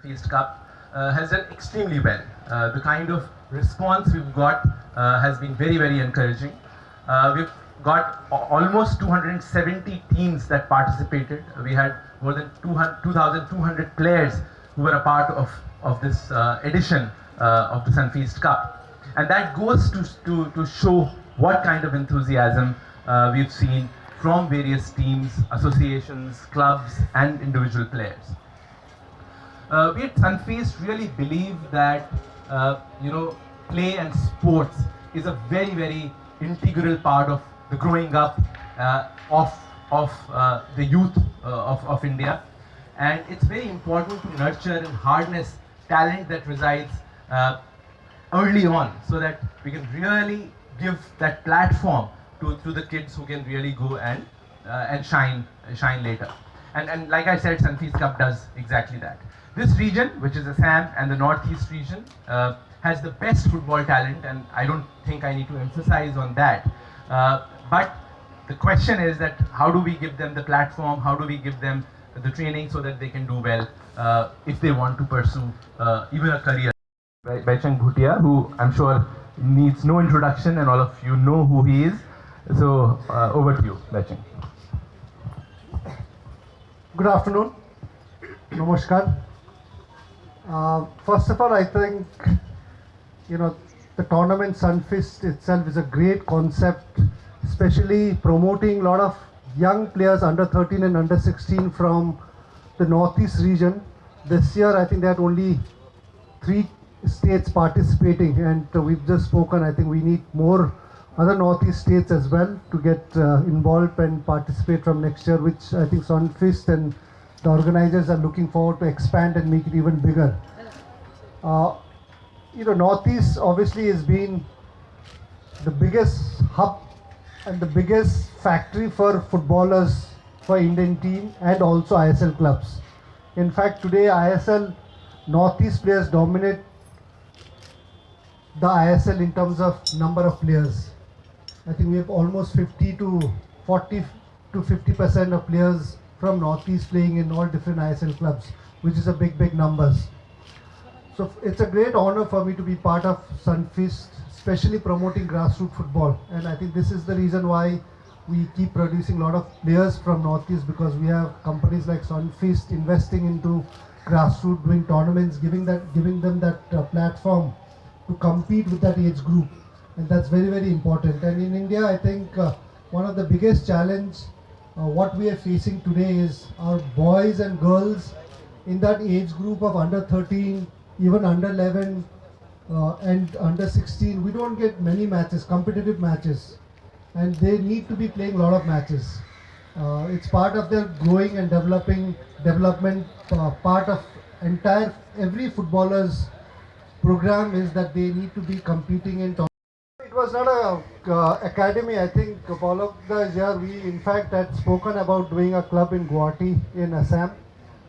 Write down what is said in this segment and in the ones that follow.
Feast Cup has done extremely well. The kind of response we've got has been very, very encouraging. We've got almost 270 teams that participated. We had more than 2,200 players who were a part of this edition of the Sunfeast Cup. And that goes to show what kind of enthusiasm we've seen from various teams, associations, clubs, and individual players. We at Sunfeast really believe that play and sports is a very, very integral part of the growing up of the youth of India, and it's very important to nurture and harness talent that resides early on, so that we can really give that platform to the kids who can really go and shine later. And like I said, Sunfeast Cup does exactly that. This region, which is Assam and the Northeast region, has the best football talent, and I don't think I need to emphasize on that. But the question is that how do we give them the platform, how do we give them the training so that they can do well if they want to pursue even a career. Baichang Bhutia, who I'm sure needs no introduction and all of you know who he is. So over to you, Baichang. Good afternoon. Namaskar. First of all, I think, the tournament Sunfeast itself is a great concept, especially promoting a lot of young players under 13 and under 16 from the Northeast region. This year, I think there are only 3 states participating, and we've just spoken, I think we need more other Northeast states as well to get involved and participate from next year, which I think Sunfeast and the organizers are looking forward to expand and make it even bigger. Northeast obviously has been the biggest hub and the biggest factory for footballers for Indian team and also ISL clubs. In fact, today ISL Northeast players dominate the ISL in terms of number of players. I think we have almost 50 to 40 to 50% of players from Northeast playing in all different ISL clubs, which is a big numbers. So it's a great honor for me to be part of Sunfeast, especially promoting grassroots football. And I think this is the reason why we keep producing a lot of players from Northeast, because we have companies like Sunfeast investing into grassroots, doing tournaments, giving them that platform to compete with that age group. And that's very, very important. And in India, I think one of the biggest challenge what we are facing today is our boys and girls in that age group of under 13, even under 11 and under 16, we don't get many matches, competitive matches, and they need to be playing a lot of matches. It's part of their growing and development part of every footballer's program is that they need to be competing in tournaments. It was not a academy. I think all of the year we in fact had spoken about doing a club in Guwahati in Assam,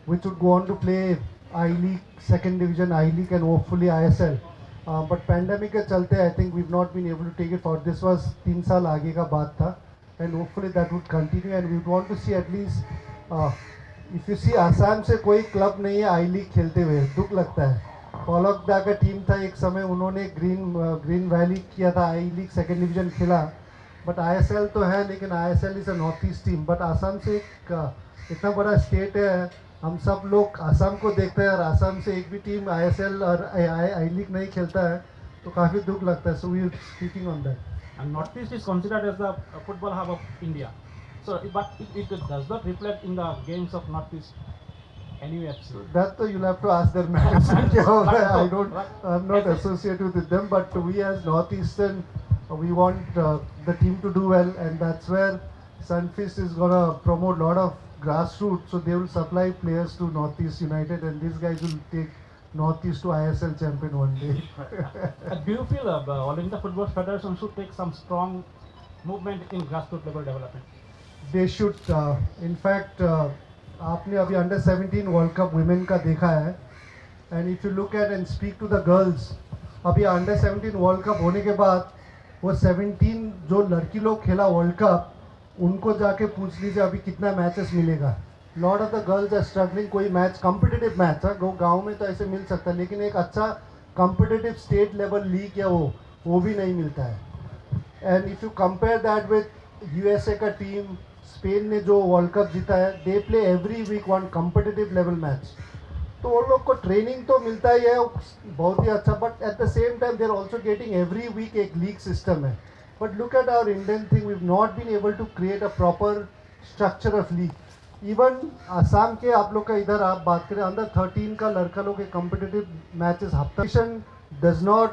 which would go on to play I-League, second division I-League, and hopefully ISL. But pandemic ke chalte, I think we've not been able to take it forward. This was 3 saal aage ka baat tha, and hopefully that would continue, and we would want to see at least if you see Assam se koi club nahi hai I-League खेलते हुए, दुख लगता है. पॉलकदा का team था एक समय, उन्होंने ग्रीन वैली किया था, आई लीग सेकेंड डिवीजन खेला, बट आईएसएल तो है, लेकिन ISL is a north east team. But Assam से एक इतना बड़ा स्टेट है, हम सब लोग आसाम को देखते हैं और आसाम से एक भी टीम आईएसएल और आई लीग नहीं खेलता है, तो काफ़ी दुख लगता है. So we are speaking on that. And Northeast is considered as the football hub of India. So, but it does not reflect in the games of Northeast anyway. That you'll have to ask their management. I'm not associated with them, but we as Northeastern, we want the team to do well, and that's where Sunfeast is gonna promote a lot of grassroots. So they will supply players to Northeast United, and these guys will take Northeast to ISL champion one day. Do you feel All India Football Federation should take some strong movement in grassroots level development? They should. In fact, आपने अभी under 17 world cup women का देखा है, and if you look at and speak to the girls, अभी under 17 world cup होने के बाद वो 17 जो लड़की लोग खेला वर्ल्ड कप, उनको जाके पूछ लीजिए अभी कितना मैचेस मिलेगा. Lot of the girls are struggling. कोई मैच कॉम्पिटिटिव मैच है, गाँव में तो ऐसे मिल सकता है, लेकिन एक अच्छा कॉम्पिटिटिव स्टेट लेवल लीग या वो भी नहीं मिलता है. And if you compare that with USA का टीम, स्पेन ने जो वर्ल्ड कप जीता है, they play every week one competitive level match. तो वो लोग को ट्रेनिंग तो मिलता ही है बहुत ही अच्छा, but at the same time they are also getting every week एक लीग सिस्टम है. But look at our Indian thing, we have not been able to create a proper structure of league. Even Assam के आप लोग का इधर आप बात करें, अंडर 13 का लड़का लोग के कॉम्पिटिटिव मैचेस हफ्ता does not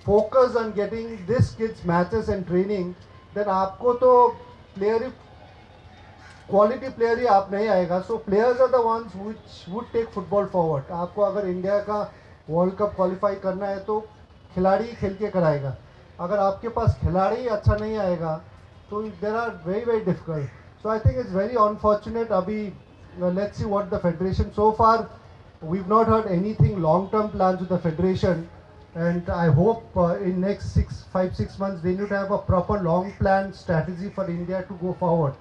focus on getting this kids matches and training, then आपको तो प्लेयर क्वालिटी प्लेयर ही आप नहीं आएगा. So players are the ones which would take football forward. आपको अगर इंडिया का वर्ल्ड कप क्वालिफाई करना है तो खिलाड़ी खेल के कराएगा. अगर आपके पास खिलाड़ी अच्छा नहीं आएगा तो there are very very difficult. So I think it's very unfortunate. अभी let's see what the federation, so far we have not heard anything long term plans with the federation, and I hope in next 5-6 months they need to have a proper long plan strategy for India to go forward.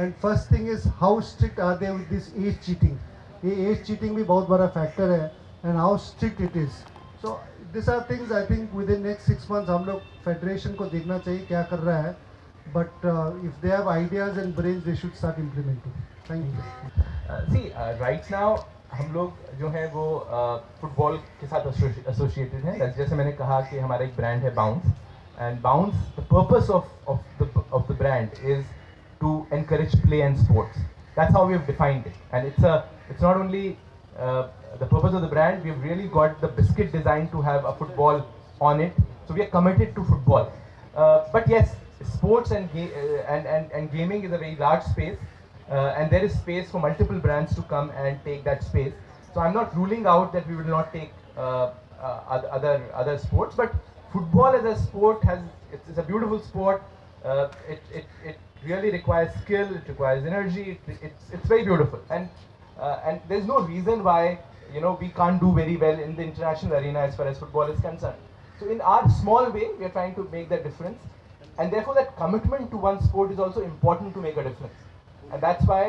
And first thing is, how strict are they with this age cheating? ये age cheating भी बहुत बड़ा factor है, and how strict it is. So these are things I think within next 6 months हम लोग federation को देखना चाहिए क्या कर रहा है. But if they have ideas and brains, they should start implementing. Thank you. Right now हम लोग जो है वो फुटबॉल के साथ एसोसिएटेड हैं. जैसे मैंने कहा कि हमारा एक ब्रांड है bounce, and bounce, the purpose of the brand is to encourage play and sports. That's how we have defined it, and it's not only the purpose of the brand. We have really got the biscuit design to have a football on it, so we are committed to football. But yes, sports and gaming is a very large space, and there is space for multiple brands to come and take that space. So I'm not ruling out that we will not take other sports, but football as a sport it's a beautiful sport. It really requires skill, it requires energy, it's very beautiful, and there's no reason why we can't do very well in the international arena as far as football is concerned. So in our small way we are trying to make that difference, and therefore that commitment to one sport is also important to make a difference, and that's why